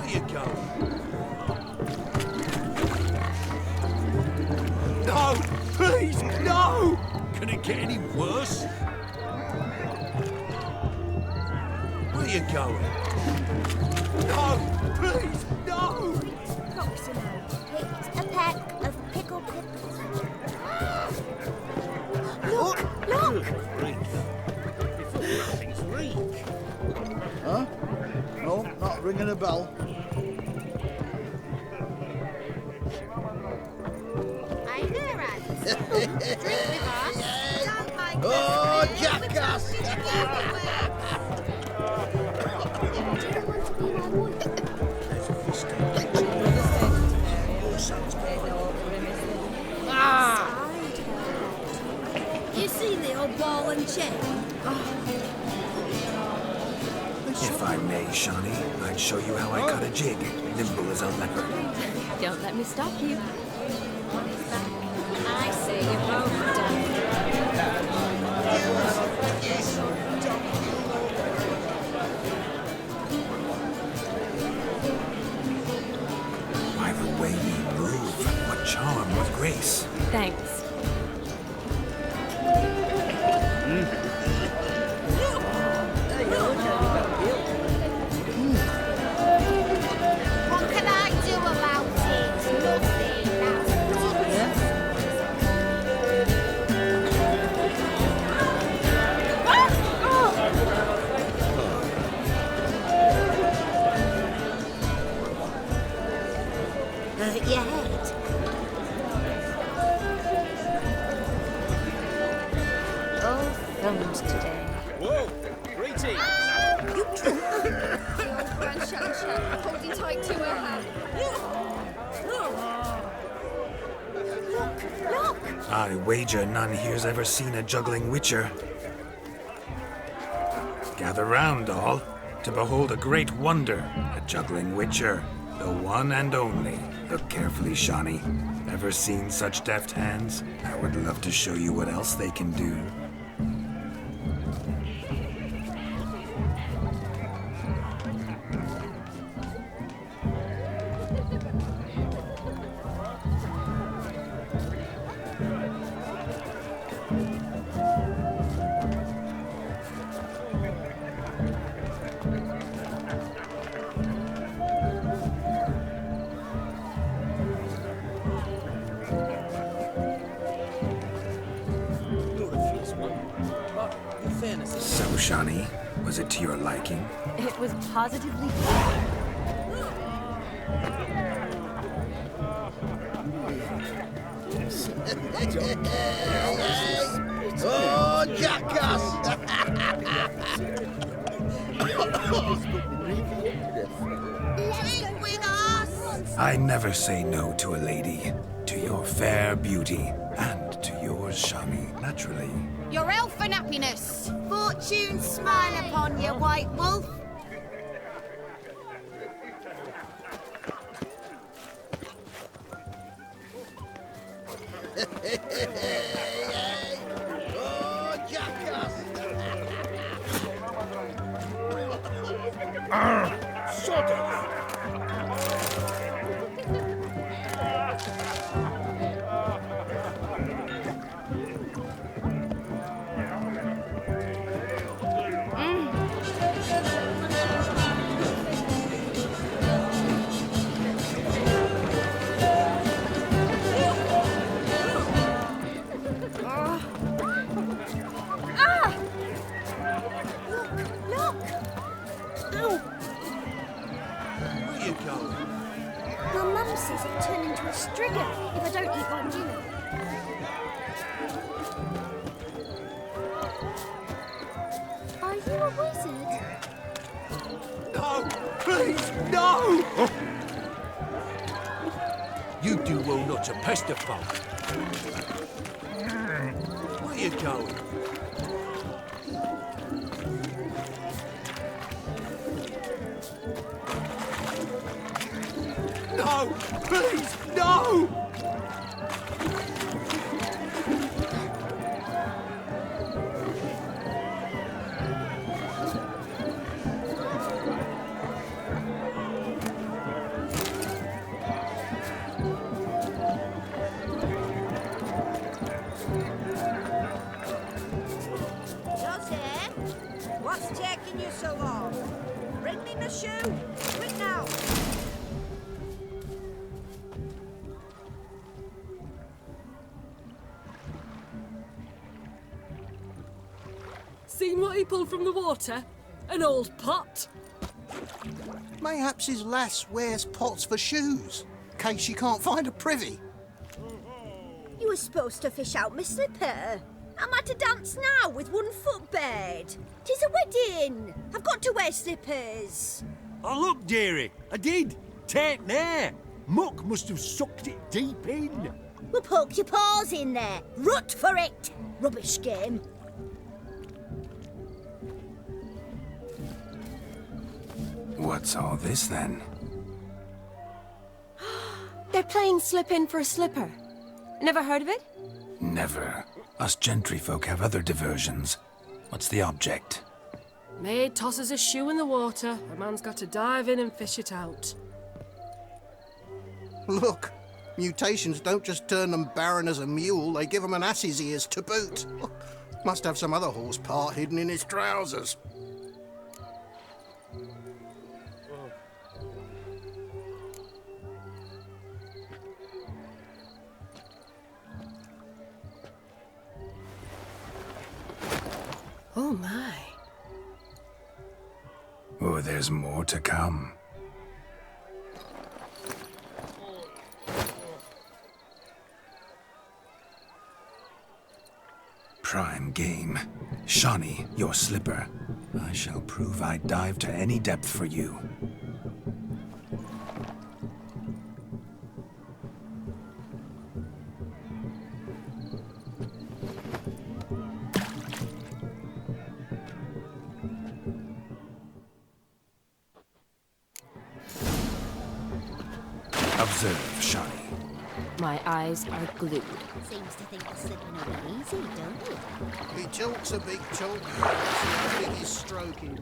Where you going? No! Please, no! Can it get any worse? Where you going? No! Please, no! Picked a peck of pickled peppers. Look! Look! Huh? No, not ringing a bell. Hey there, Ants. Drink with us. Don't make Oh, jackass! You see the old ball and chain? If I may, Shawnee, I'd show you how I cut a jig, nimble as a leopard. Don't let me stop you. I say you're both done. By the way you move, what charm, what grace. Thanks. What can I do about it? Nothing. Your head. All filmed today. Whoa! Greetings! You The old grand shell holding tight to her. Look! I wager none here's ever seen a juggling witcher. Gather round, all, to behold a great wonder, a juggling witcher, the one and only. Look carefully, Shawnee. Ever seen such deft hands? I would love to show you what else they can do. So, Shawnee, was it to your liking? It was positively Oh, jackass! Drink with us! I never say no to a lady. To your fair beauty, and to yours, Shawnee, naturally. Your elfin happiness. Fortune smile upon you, white wolf. Oh, jackass! Look! Ow! Where you going? My mum says it turned into a stringer if I don't eat my dinner. Are you a wizard? No! Please, no! You do well not to pester folk. Where you going? No! Please, no! Bring me my shoe! Quick now! Seen what he pulled from the water? An old pot? Mayhaps his lass wears pots for shoes, in case she can't find a privy. You were supposed to fish out my slipper. I'm at a dance now with one foot bared. 'Tis a wedding. I've got to wear slippers. Oh, look, dearie, I did. Take there. Muck must have sucked it deep in. Well, poke your paws in there. Rut for it. Rubbish game. What's all this then? They're playing slip in for a slipper. Never heard of it? Never. Us gentry folk have other diversions. What's the object? Maid tosses a shoe in the water. A man's got to dive in and fish it out. Look, mutations don't just turn them barren as a mule, they give them an ass's ears to boot. Must have some other horse part hidden in his trousers. Oh my. Oh, there's more to come. Prime game. Shawnee, your slipper. I shall prove I dive to any depth for you. Observe, Shawnee. My eyes are glued. Seems to think the slipping will be easy, don't it? He talks a big talk, how big he's stroking.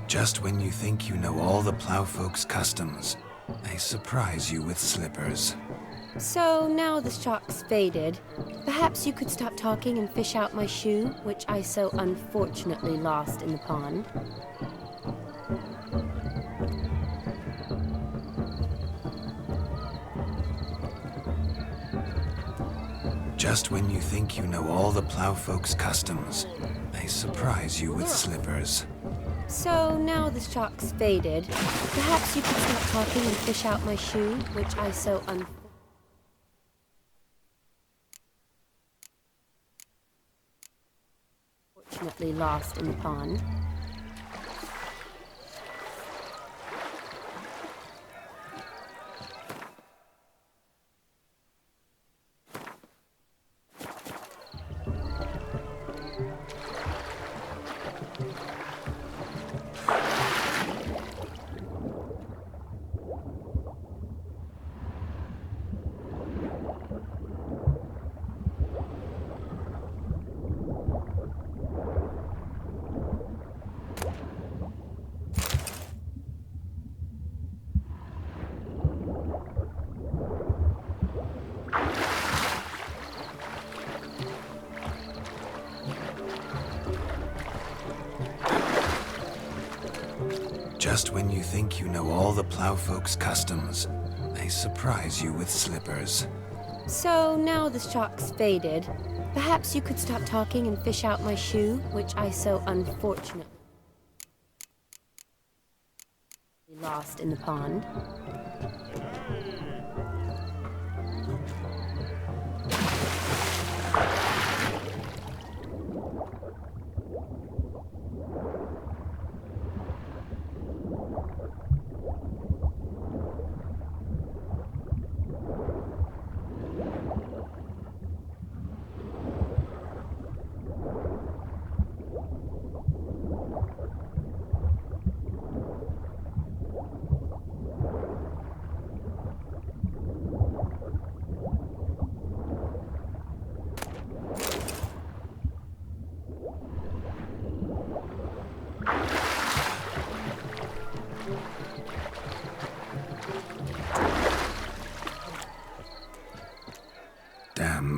Just when you think you know all the plowfolk's customs, they surprise you with slippers. So now the shock's faded. Perhaps you could stop talking and fish out my shoe, which I so unfortunately lost in the pond. Just when you think you know all the plowfolk's customs, they surprise you with slippers. So now the shock's faded. Perhaps you could stop talking and fish out my shoe, which I so unfortunately lost in the pond. Just when you think you know all the plowfolk's customs, they surprise you with slippers. So now the shock's faded. Perhaps you could stop talking and fish out my shoe, which I so unfortunately lost in the pond.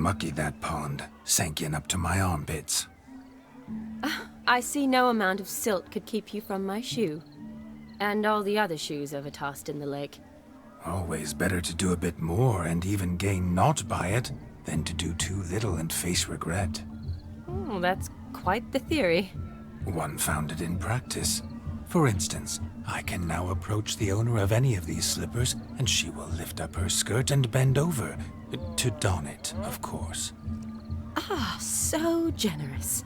mucky, that pond. Sank in up to my armpits. I see no amount of silt could keep you from my shoe. And all the other shoes ever tossed in the lake. Always better to do a bit more and even gain naught by it than to do too little and face regret. Oh, that's quite the theory. One founded in practice. For instance, I can now approach the owner of any of these slippers, and she will lift up her skirt and bend over. To don it, of course. Ah, so generous.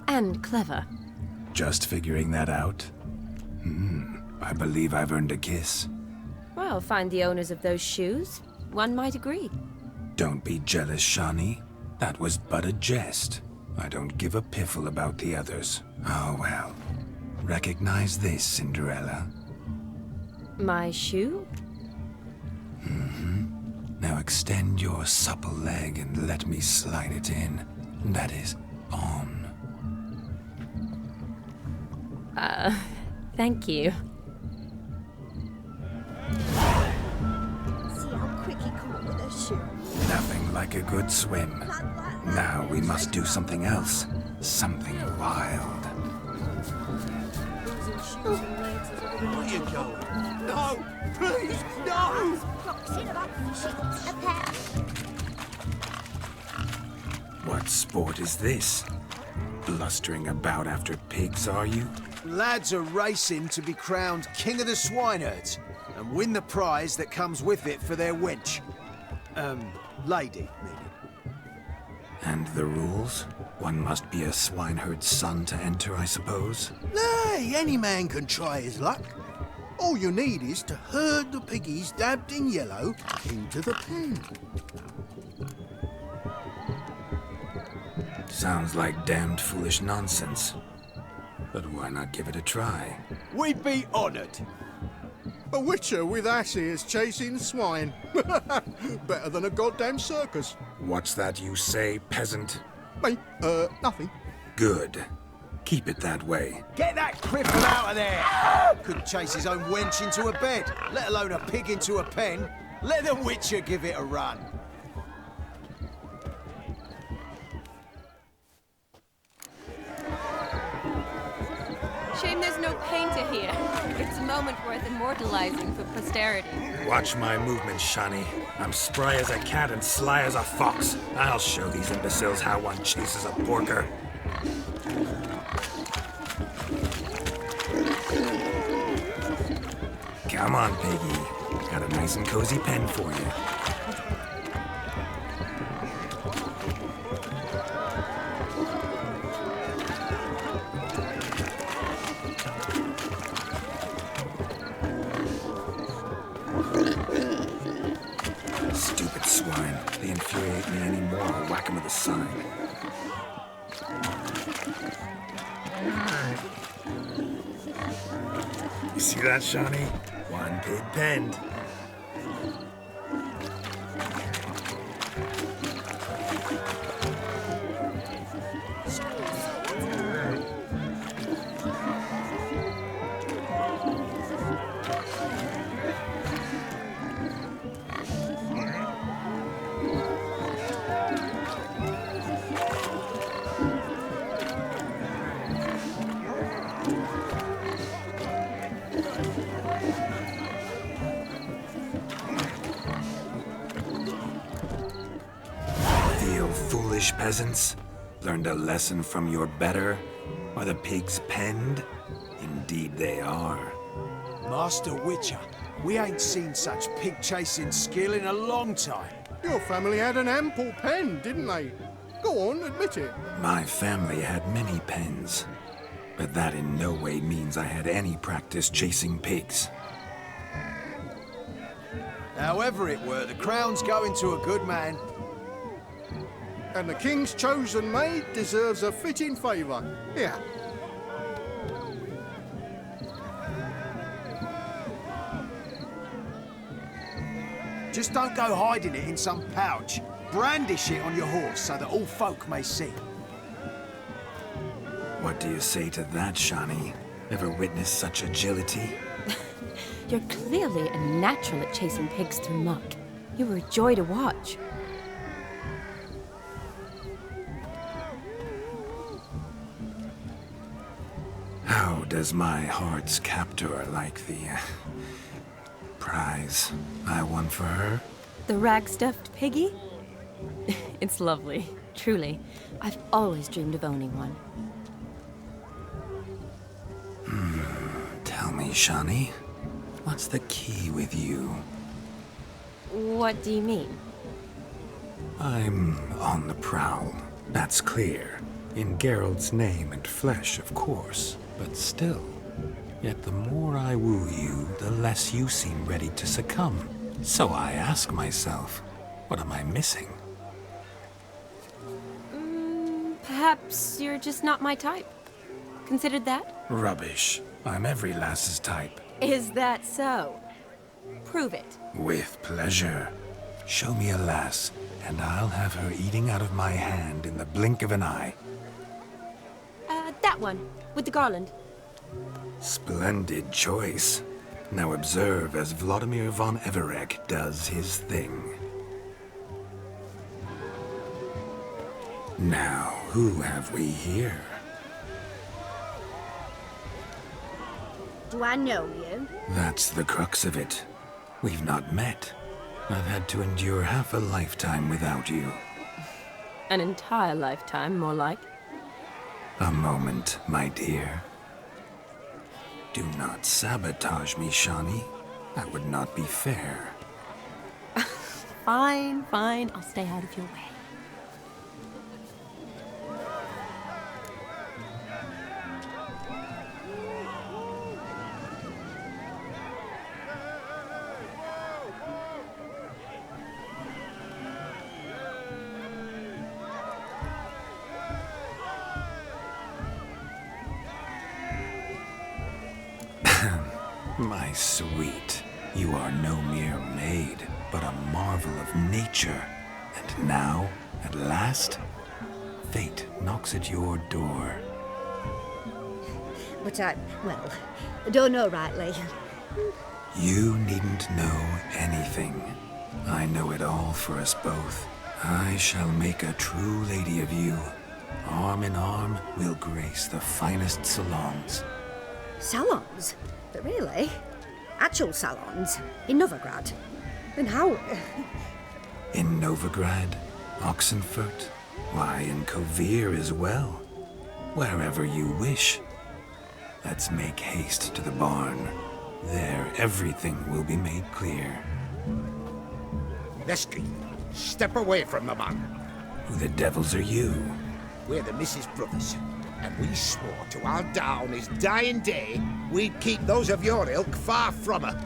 And clever. Just figuring that out? I believe I've earned a kiss. Well, find the owners of those shoes. One might agree. Don't be jealous, Shawnee. That was but a jest. I don't give a piffle about the others. Oh well. Recognize this, Cinderella. My shoe? Now extend your supple leg and let me slide it in. That is, on. Thank you. See how quick he come up with a shoe. Nothing like a good swim. Now we must do something else. Something wild. Where you going? No! Please, no! Boxing about fishing a pair. What sport is this? Blustering about after pigs, are you? Lads are racing to be crowned King of the Swineherds and win the prize that comes with it for their wench. Lady, meaning. And the rules? One must be a swineherd's son to enter, I suppose? Nay, any man can try his luck. All you need is to herd the piggies dabbed in yellow into the pen. Sounds like damned foolish nonsense. But why not give it a try? We'd be honoured. A witcher with ass ears chasing swine. Better than a goddamn circus. What's that you say, peasant? Mate, nothing. Good. Keep it that way. Get that cripple out of there! Couldn't chase his own wench into a bed, let alone a pig into a pen. Let the witcher give it a run. Shame there's no painter here. It's a moment worth immortalizing for posterity. Watch my movements, Shawnee. I'm spry as a cat and sly as a fox. I'll show these imbeciles how one chases a porker. Come on, piggy. Got a nice and cozy pen for you. Stupid swine. They infuriate me anymore. I'll whack them with a sign. You see that, Shawnee? One pig penned. Foolish peasants? Learned a lesson from your better? Are the pigs penned? Indeed they are. Master Witcher, we ain't seen such pig-chasing skill in a long time. Your family had an ample pen, didn't they? Go on, admit it. My family had many pens, but that in no way means I had any practice chasing pigs. However it were, the crown's going to a good man. And the king's chosen maid deserves a fitting favour. Here. Just don't go hiding it in some pouch. Brandish it on your horse so that all folk may see. What do you say to that, Shawnee? Ever witnessed such agility? You're clearly a natural at chasing pigs through muck. You were a joy to watch. does my heart's captor like the prize I won for her? The rag-stuffed piggy? It's lovely, truly. I've always dreamed of owning one. Tell me, Shani, what's the key with you? What do you mean? I'm on the prowl, that's clear. In Geralt's name and flesh, of course, but still. Yet the more I woo you, the less you seem ready to succumb. So I ask myself, what am I missing? Perhaps you're just not my type. Considered that? Rubbish. I'm every lass's type. Is that so? Prove it. With pleasure. Show me a lass, and I'll have her eating out of my hand in the blink of an eye. That one, with the garland. Splendid choice. Now observe as Vladimir von Everek does his thing. Now, who have we here? Do I know you? That's the crux of it. We've not met. I've had to endure half a lifetime without you. An entire lifetime, more like. A moment, my dear. Do not sabotage me, Shani. That would not be fair. Fine, fine. I'll stay out of your way. My sweet, you are no mere maid, but a marvel of nature. And now, at last, fate knocks at your door. But I don't know rightly. You needn't know anything. I know it all for us both. I shall make a true lady of you. Arm in arm, we'll grace the finest salons. Salons? But really? Actual salons? In Novigrad? And how? In Novigrad, Oxenfurt, why, in Kovir as well. Wherever you wish. Let's make haste to the barn. There, everything will be made clear. Lesky, step away from the man. Who the devils are you? We're the Mrs. Brothers, and we swore to our da on his dying day we'd keep those of your ilk far from her.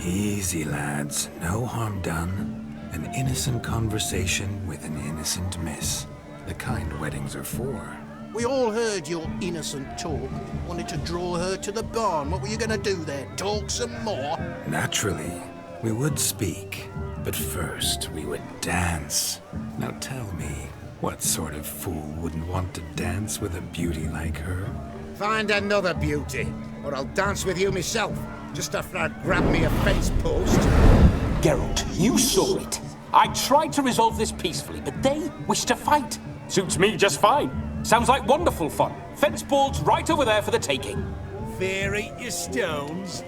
Easy, lads. No harm done. An innocent conversation with an innocent miss. The kind weddings are for. We all heard your innocent talk. Wanted to draw her to the barn. What were you gonna do there? Talk some more? Naturally, we would speak. But first, we would dance. Now tell me, what sort of fool wouldn't want to dance with a beauty like her? Find another beauty, or I'll dance with you myself, just after I grab me a fence post. Geralt, you saw it. I tried to resolve this peacefully, but they wish to fight. Suits me just fine. Sounds like wonderful fun. Fence boards right over there for the taking. Fear eat your stones.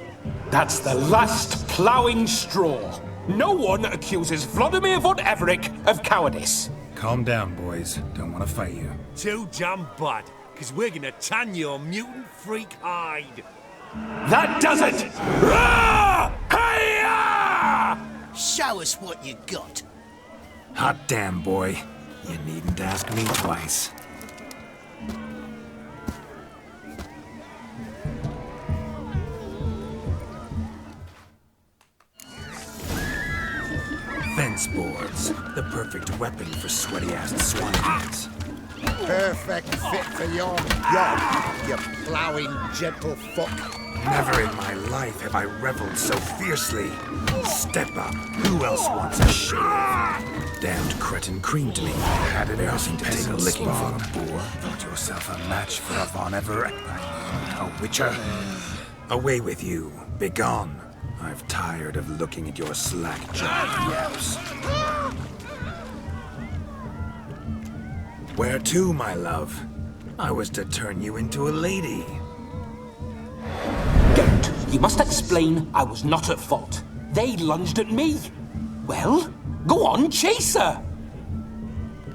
That's the last ploughing straw. No one accuses Vladimir von Everek of cowardice. Calm down, boys. Don't want to fight you. Too damn bad, because we're gonna tan your mutant freak hide. That does it! Rah! Hi-ya! Show us what you got. Hot damn, boy. You needn't ask me twice. Fence boards. The perfect weapon for sweaty-ass swanheads. Perfect fit for your job, you ploughing gentlefolk. Never in my life have I reveled so fiercely. Step up. Who else wants a shave? Damned cretin creamed me. Had it else to take a licking from a boar. Thought yourself a match for a Von Everett. A witcher. Away with you. Begone. I've tired of looking at your slack-jawed yaps. Where to, my love? I was to turn you into a lady. Geralt, you must explain I was not at fault. They lunged at me. Well, go on, chase her.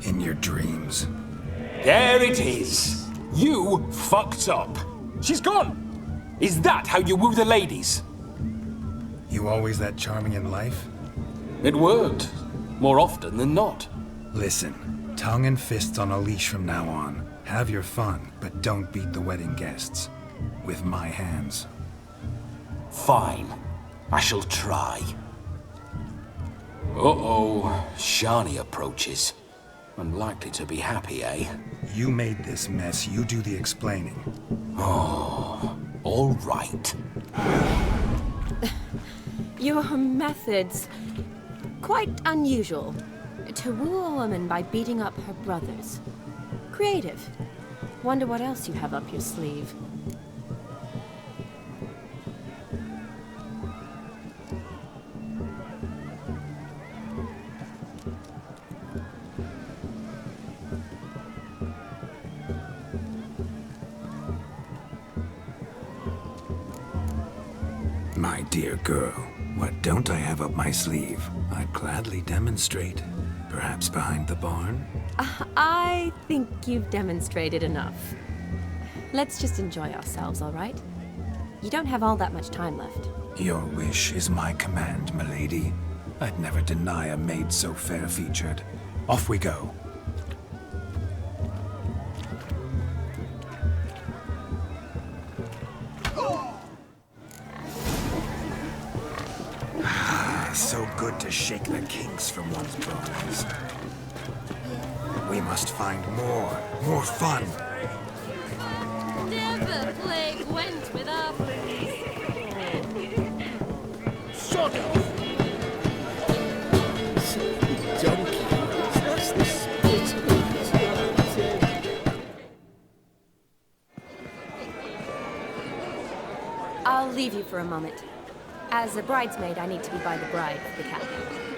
In your dreams. There it is. You fucked up. She's gone. Is that how you woo the ladies? You always that charming in life? It worked. More often than not. Listen, tongue and fists on a leash from now on. Have your fun, but don't beat the wedding guests. With my hands. Fine. I shall try. Uh-oh. Shani approaches. Unlikely to be happy, eh? You made this mess. You do the explaining. Oh, all right. Your methods, quite unusual. To woo a woman by beating up her brothers. Creative. Wonder what else you have up your sleeve. My dear girl, what don't I have up my sleeve? I'd gladly demonstrate. Perhaps behind the barn? I think you've demonstrated enough. Let's just enjoy ourselves, all right? You don't have all that much time left. Your wish is my command, milady. I'd never deny a maid so fair-featured. Off we go. So good to shake the kinks from one's bones. We must find more fun. Never play Gwent with our friends. Sod off! Donkey, that's the spit. I'll leave you for a moment. As a bridesmaid, I need to be by the bride for the cap.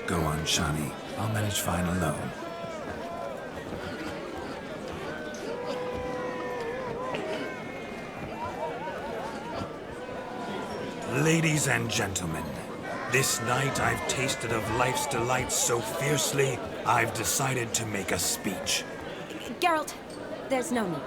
Go on, Shani. I'll manage fine alone. Ladies and gentlemen, this night I've tasted of life's delights so fiercely, I've decided to make a speech. Geralt, there's no need.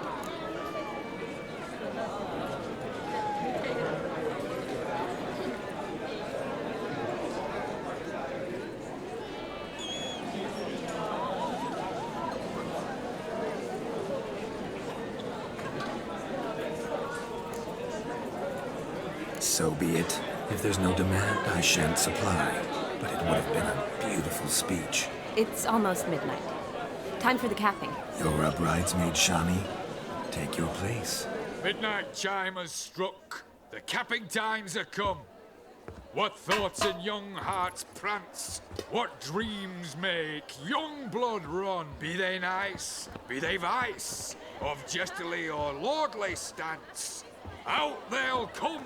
So be it. If there's no demand, I shan't supply. But it would have been a beautiful speech. It's almost midnight. Time for the capping. You're a bridesmaid, Shani. Take your place. Midnight chime has struck. The capping times are come. What thoughts in young hearts prance? What dreams make young blood run? Be they nice, be they vice, of jestily or lordly stance, out they'll come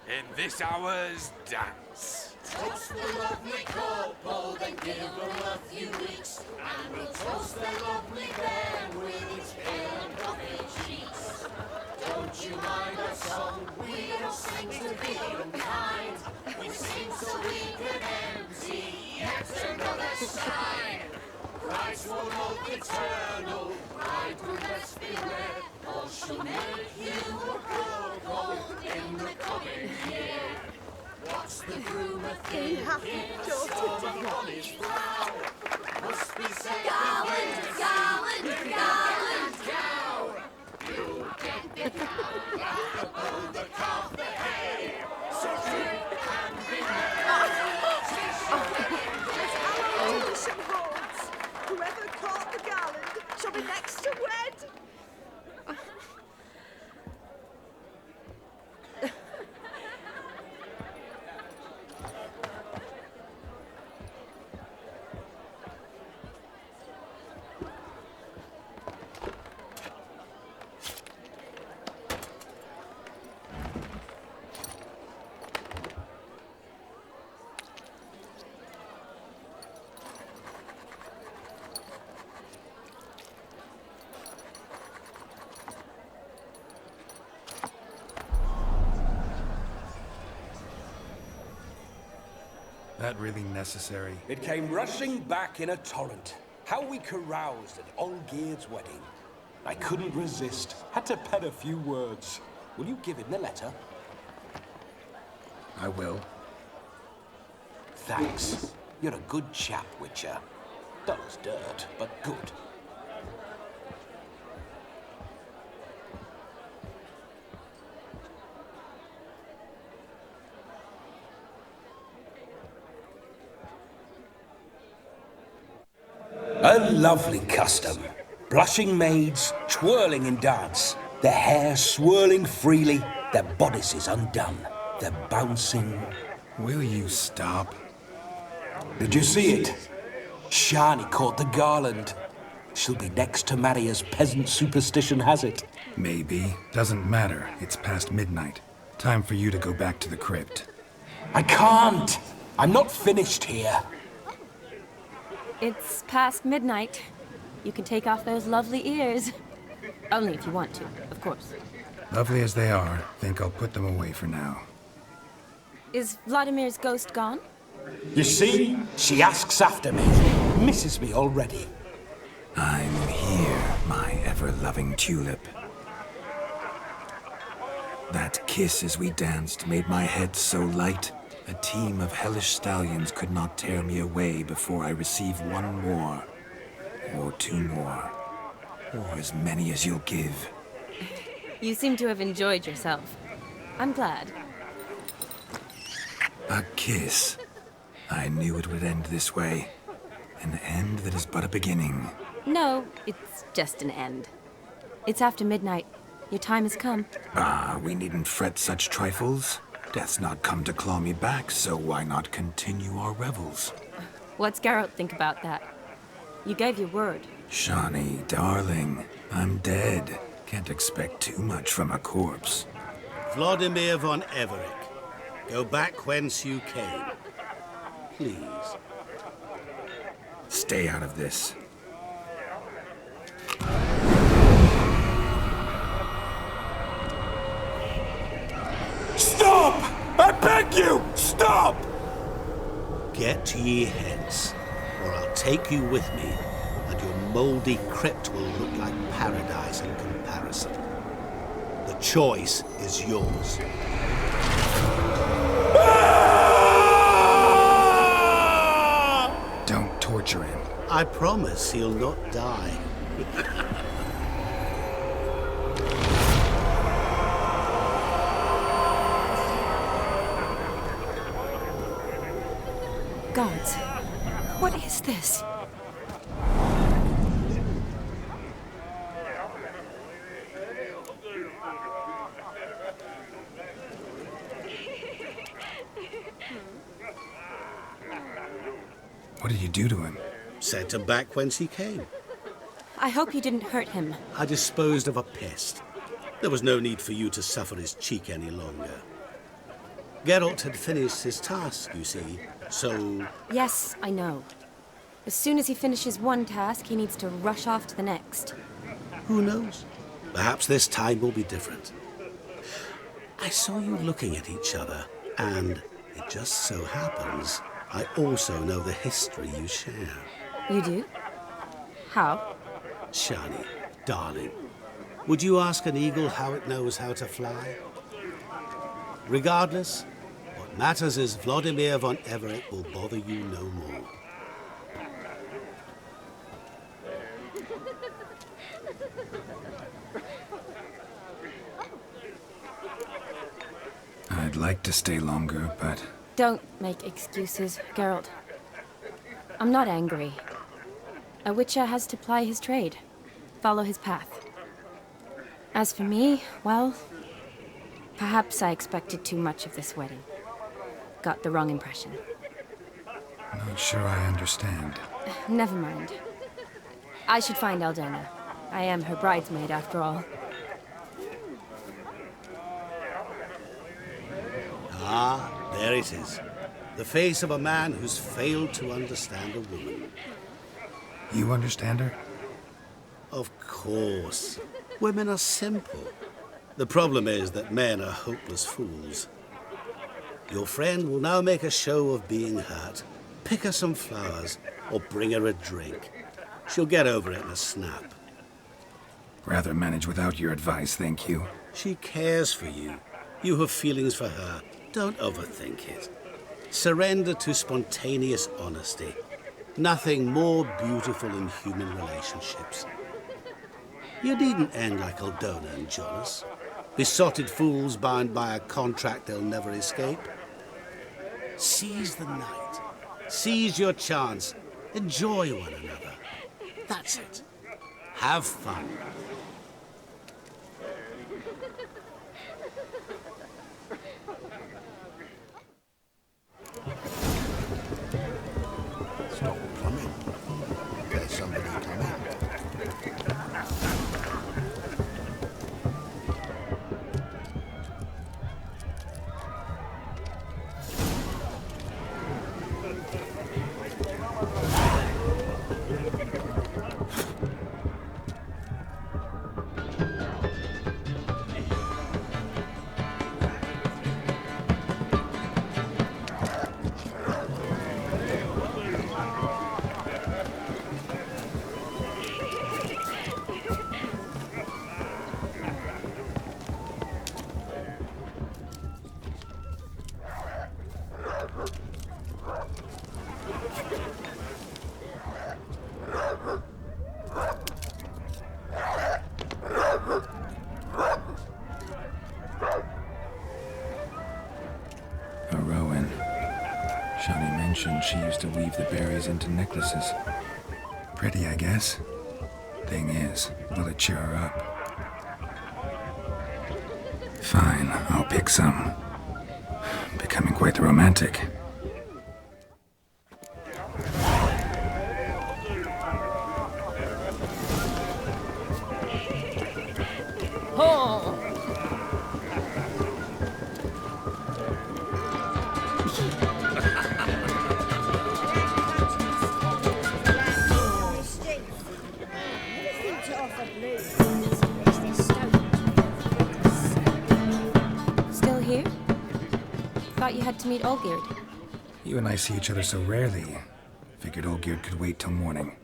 in this hour's dance. Toast the lovely couple, then give them a few weeks, and we'll toast the lovely band with its pale and puffy cheeks. Don't you mind our song? We don't sing to be unkind. We sing so we can empty yet another sign. Christ will hope eternal, bride will best beware, or she'll make you a cuckold in the coming year. What's the groom a thinking? Storm upon his brow. Must be said Garland, Garland, cow. You get the cow, above the calf the hay. So drink and be merry. Tradition holds. Whoever caught the garland shall be next to wed. that really necessary? It came rushing back in a torrent. How we caroused at Olgierd's wedding. I couldn't resist. Had to pen a few words. Will you give him the letter? I will. Thanks. You're a good chap, Witcher. Dull as dirt, but good. A lovely custom. Blushing maids, twirling in dance, their hair swirling freely, their bodices undone, their bouncing... Will you stop? Did you see it? Shani caught the garland. She'll be next to marry as peasant superstition has it. Maybe. Doesn't matter. It's past midnight. Time for you to go back to the crypt. I can't! I'm not finished here. It's past midnight. You can take off those lovely ears. Only if you want to, of course. Lovely as they are, think I'll put them away for now. Is Vladimir's ghost gone? You see? She asks after me. Misses me already. I'm here, my ever-loving tulip. That kiss as we danced made my head so light. A team of hellish stallions could not tear me away before I receive one more. Or two more. Or as many as you'll give. You seem to have enjoyed yourself. I'm glad. A kiss. I knew it would end this way. An end that is but a beginning. No, it's just an end. It's after midnight. Your time has come. Ah, we needn't fret such trifles. Death's not come to claw me back, so why not continue our revels? What's Geralt think about that? You gave your word. Shani, darling, I'm dead. Can't expect too much from a corpse. Vladimir von Everec, go back whence you came. Please. Stay out of this. Stop! I beg you! Stop! Get ye hence, or I'll take you with me, and your mouldy crypt will look like paradise in comparison. The choice is yours. Don't torture him. I promise he'll not die. Gods, what is this? What did you do to him? Sent him back whence he came. I hope you didn't hurt him. I disposed of a pest. There was no need for you to suffer his cheek any longer. Geralt had finished his task, you see, so... Yes, I know. As soon as he finishes one task, he needs to rush off to the next. Who knows? Perhaps this time will be different. I saw you looking at each other, and it just so happens I also know the history you share. You do? How? Shani, darling, would you ask an eagle how it knows how to fly? Regardless, what matters is Vladimir von Everec will bother you no more. I'd like to stay longer, but... Don't make excuses, Geralt. I'm not angry. A witcher has to ply his trade, follow his path. As for me, well, perhaps I expected too much of this wedding. Got the wrong impression. Not sure I understand. Never mind. I should find Aldona. I am her bridesmaid, after all. Ah, there it is. The face of a man who's failed to understand a woman. You understand her? Of course. Women are simple. The problem is that men are hopeless fools. Your friend will now make a show of being hurt, pick her some flowers, or bring her a drink. She'll get over it in a snap. Rather manage without your advice, thank you. She cares for you. You have feelings for her. Don't overthink it. Surrender to spontaneous honesty. Nothing more beautiful in human relationships. You needn't end like Aldona and Jonas. Besotted fools bound by a contract they'll never escape. Seize the night. Seize your chance. Enjoy one another. That's it. Have fun. Stop coming. There's somebody coming. Shani mentioned she used to weave the berries into necklaces. Pretty, I guess. Thing is, will it cheer her up? Fine, I'll pick some. Becoming quite the romantic. Oh! Still here? Thought you had to meet Olgierd. You and I see each other so rarely. Figured Olgierd could wait till morning.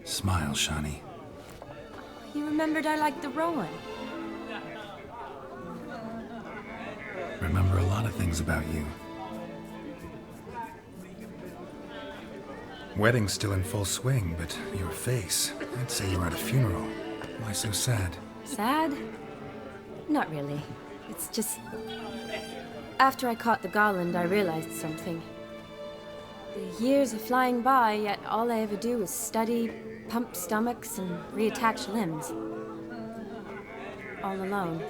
Smile, Shani. You remembered I liked the Rowan. Remember a lot of things about you. Wedding's still in full swing, but your face, I'd say you were at a funeral. Why so sad? Sad? Not really. It's just... After I caught the garland, I realized something. The years are flying by, yet all I ever do is study, pump stomachs, and reattach limbs. All alone.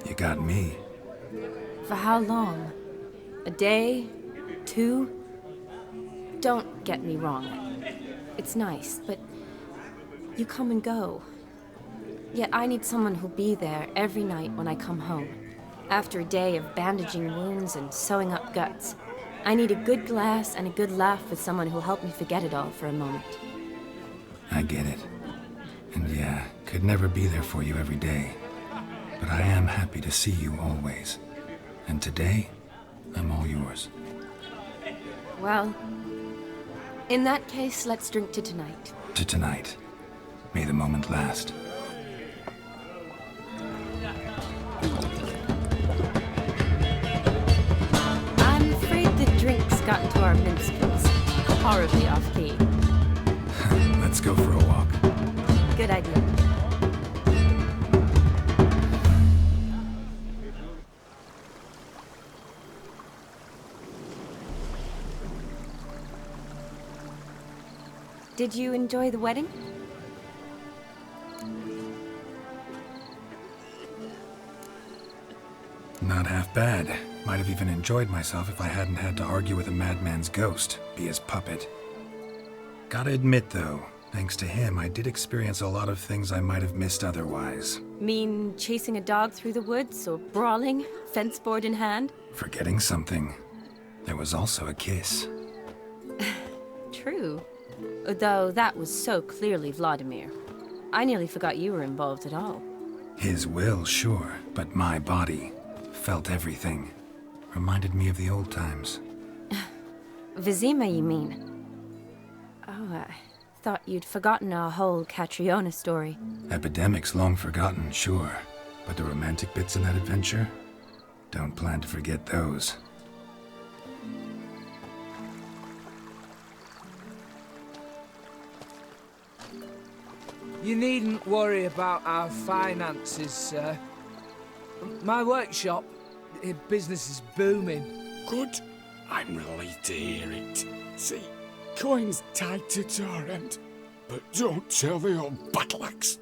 You got me. For how long? A day? 2? Don't get me wrong. It's nice, but you come and go. Yet I need someone who'll be there every night when I come home. After a day of bandaging wounds and sewing up guts, I need a good glass and a good laugh with someone who'll help me forget it all for a moment. I get it. And yeah, could never be there for you every day. But I am happy to see you always. And today, I'm all yours. Well, in that case, let's drink to tonight. To tonight. May the moment last. I'm afraid the drinks got into our minstrels. Horribly off-key. Let's go for a walk. Good idea. Did you enjoy the wedding? Not half bad. Might have even enjoyed myself if I hadn't had to argue with a madman's ghost, be his puppet. Gotta admit, though, thanks to him, I did experience a lot of things I might have missed otherwise. Mean chasing a dog through the woods, or brawling, fence board in hand? Forgetting something. There was also a kiss. True. Though that was so clearly Vladimir. I nearly forgot you were involved at all. His will, sure, but my body felt everything. Reminded me of the old times. Vizima, you mean? Oh, I thought you'd forgotten our whole Catriona story. Epidemics long forgotten, sure. But the romantic bits in that adventure? Don't plan to forget those. You needn't worry about our finances, sir. My workshop, business is booming. Good. I'm relieved to hear it. See, coin's tight at our end. But don't tell the old battle-axe.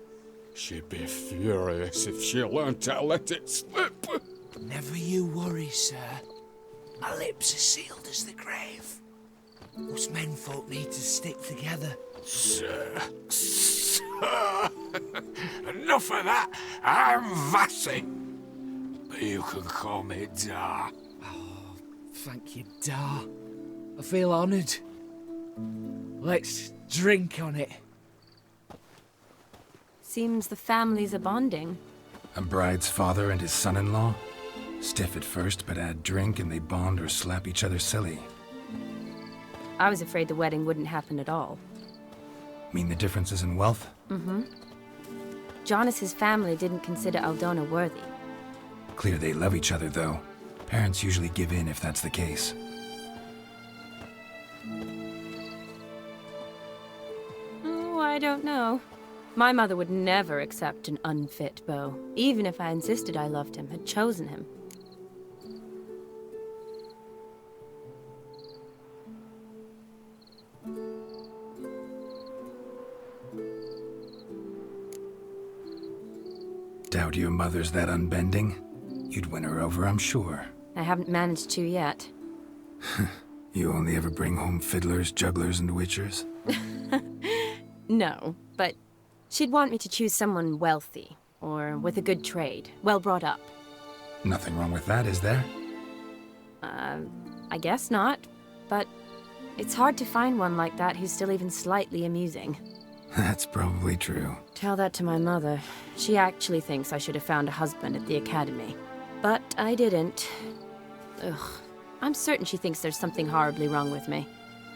She'd be furious if she learned to let it slip. Never you worry, sir. My lips are sealed as the grave. Us menfolk need to stick together. Sir. Enough of that. I'm Vassy. But you can call me Dar. Oh, thank you, Dar. I feel honoured. Let's drink on it. Seems the families are bonding. A bride's father and his son-in-law? Stiff at first, but add drink and they bond or slap each other silly. I was afraid the wedding wouldn't happen at all. Mean the differences in wealth? Mm-hmm. Jonas's family didn't consider Aldona worthy. Clear they love each other, though. Parents usually give in if that's the case. Oh, I don't know. My mother would never accept an unfit beau, even if I insisted I loved him, had chosen him. Doubt your mother's that unbending. You'd win her over, I'm sure. I haven't managed to yet. You only ever bring home fiddlers, jugglers, and witchers? No, but she'd want me to choose someone wealthy, or with a good trade, well brought up. Nothing wrong with that, is there? I guess not, but it's hard to find one like that who's still even slightly amusing. That's probably true. Tell that to my mother. She actually thinks I should have found a husband at the academy. But I didn't. Ugh. I'm certain she thinks there's something horribly wrong with me.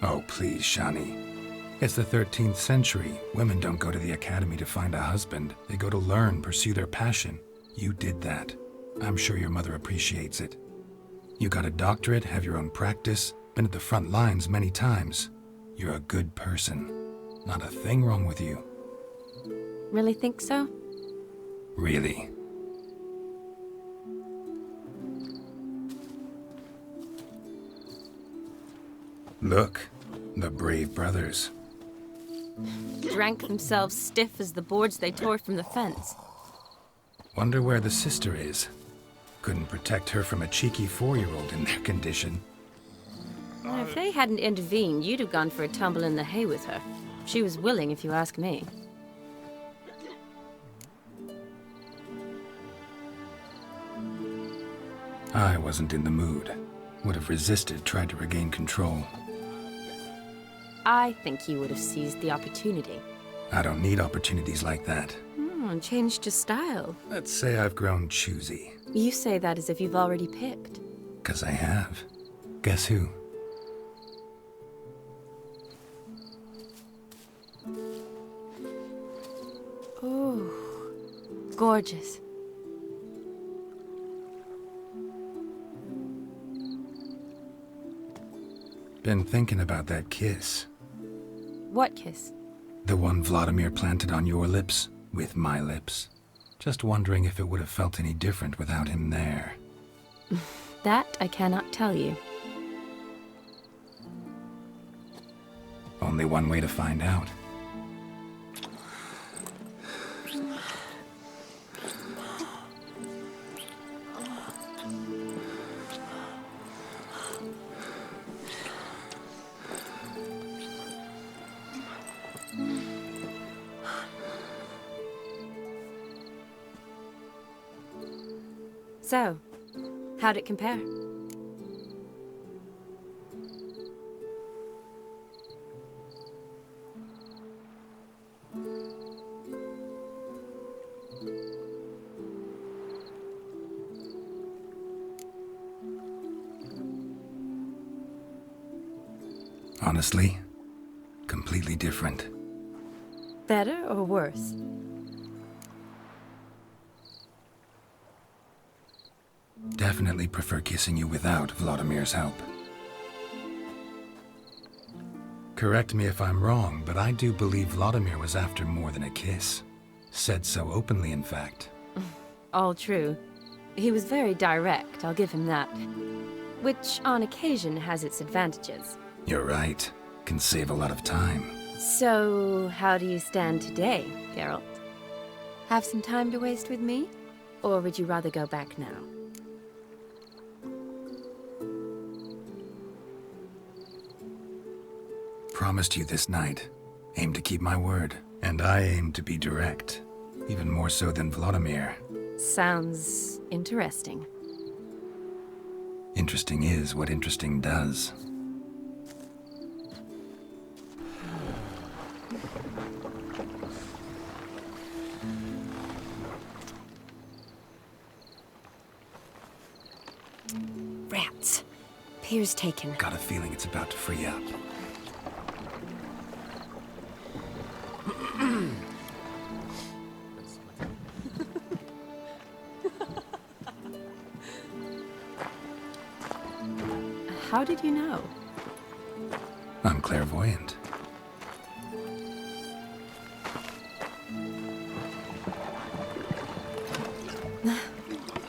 Oh, please, Shani. It's the 13th century. Women don't go to the academy to find a husband. They go to learn, pursue their passion. You did that. I'm sure your mother appreciates it. You got a doctorate, have your own practice, been at the front lines many times. You're a good person. Not a thing wrong with you. Really think so? Really. Look, the brave brothers. Drank themselves stiff as the boards they tore from the fence. Wonder where the sister is. Couldn't protect her from a cheeky 4-year-old in their condition. If they hadn't intervened, you'd have gone for a tumble in the hay with her. She was willing, if you ask me. I wasn't in the mood. Would have resisted, tried to regain control. I think you would have seized the opportunity. I don't need opportunities like that. Changed your style. Let's say I've grown choosy. You say that as if you've already picked. 'Cause I have. Guess who? Oh, gorgeous. Been thinking about that kiss. What kiss? The one Vladimir planted on your lips, with my lips. Just wondering if it would have felt any different without him there. That I cannot tell you. Only one way to find out. So, how'd it compare? Honestly, completely different. Better or worse? Definitely prefer kissing you without Vladimir's help. Correct me if I'm wrong, but I do believe Vladimir was after more than a kiss. Said so openly, in fact. All true. He was very direct, I'll give him that. Which, on occasion, has its advantages. You're right. Can save a lot of time. So, how do you stand today, Geralt? Have some time to waste with me? Or would you rather go back now? Promised you this night. Aim to keep my word. And I aim to be direct. Even more so than Vladimir. Sounds interesting. Interesting is what interesting does. Rats. Pier's taken. Got a feeling it's about to free up. How did you know? I'm clairvoyant.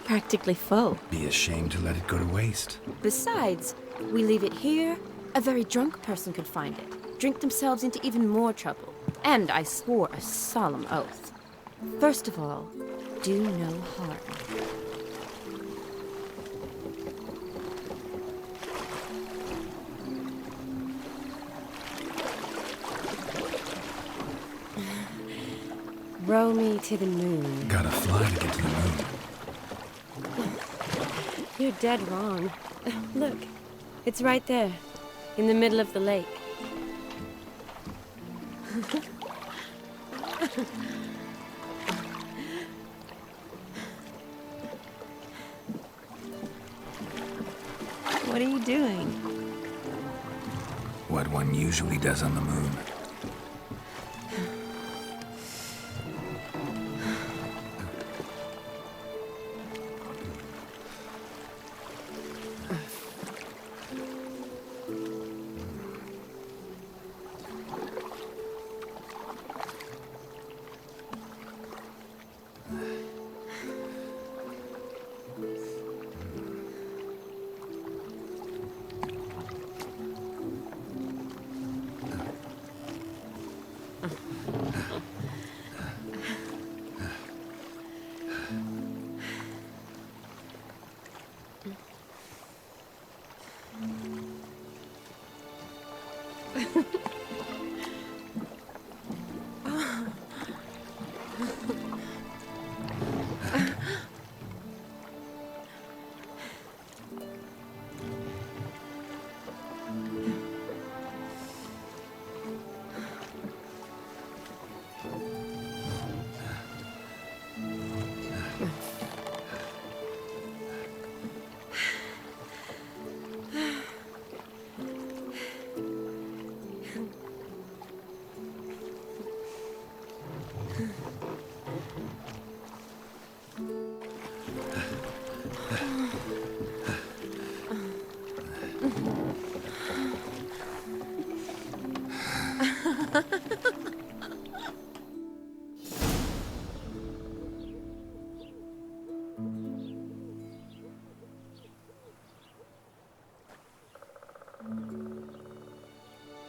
Practically full. Be ashamed to let it go to waste. Besides, we leave it here, a very drunk person could find it, drink themselves into even more trouble. And I swore a solemn oath. First of all, do no harm. Row me to the moon. Gotta fly to get to the moon. You're dead wrong. Look, it's right there, in the middle of the lake. What are you doing? What one usually does on the moon.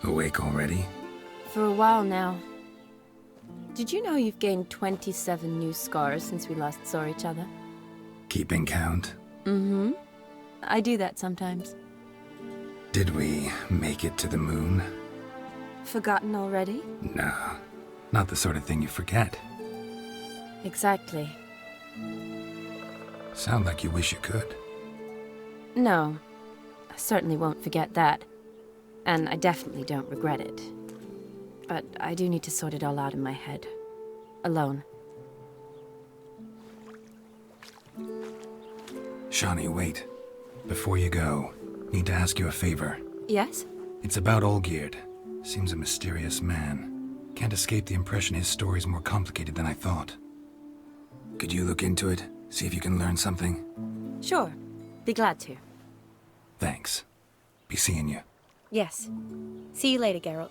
Awake already? For a while now. Did you know you've gained 27 new scars since we last saw each other? Keeping count? Mm-hmm. I do that sometimes. Did we make it to the moon? Forgotten already? No, not the sort of thing you forget. Exactly. Sound like you wish you could. No, I certainly won't forget that. And I definitely don't regret it. But I do need to sort it all out in my head. Alone. Shani, wait. Before you go, need to ask you a favor. Yes? It's about Olgierd. Seems a mysterious man. Can't escape the impression his story's more complicated than I thought. Could you look into it? See if you can learn something? Sure. Be glad to. Thanks. Be seeing you. Yes. See you later, Geralt.